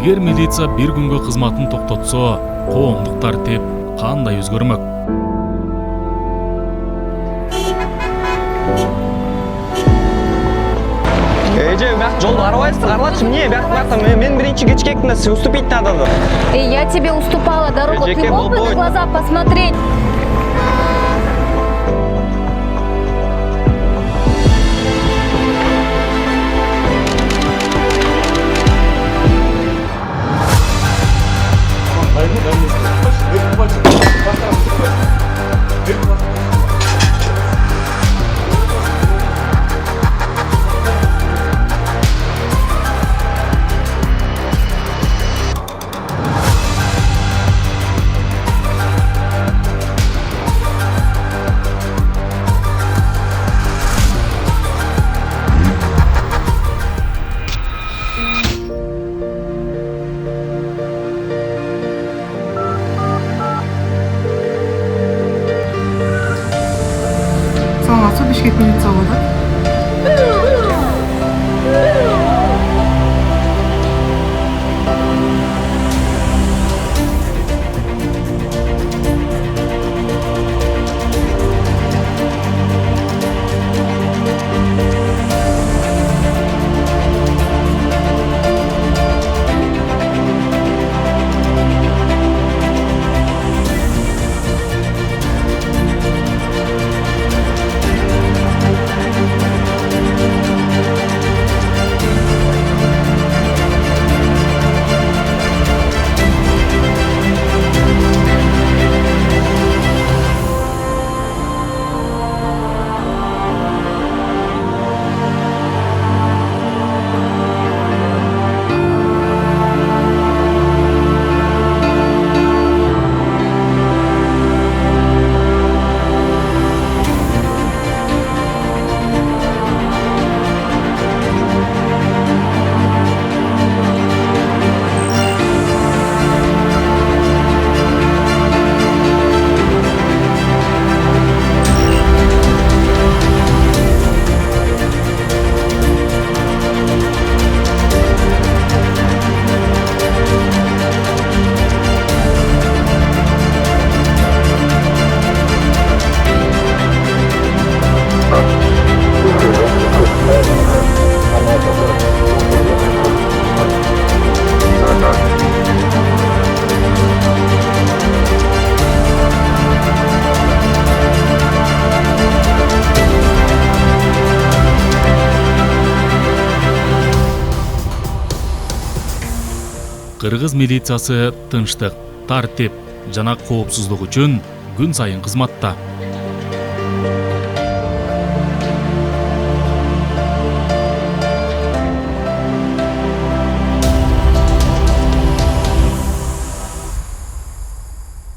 Эгер милиция бир күнгө кызматын токтотсо, коомдук тартип кандай өзгөрмөк? Эже, бак жолду карабайсыз, каралачы, эмне? Бак мен биринчи кечкектин, сиз уступить надо. Я тебе уступала дорогу, ты Жеке, мог бы на глаза посмотреть? саламатсызбы, Бишкек милиция болду. Кыргыз милициясы тынчтык, тартип жана коопсуздук үчүн күн сайын кызматта.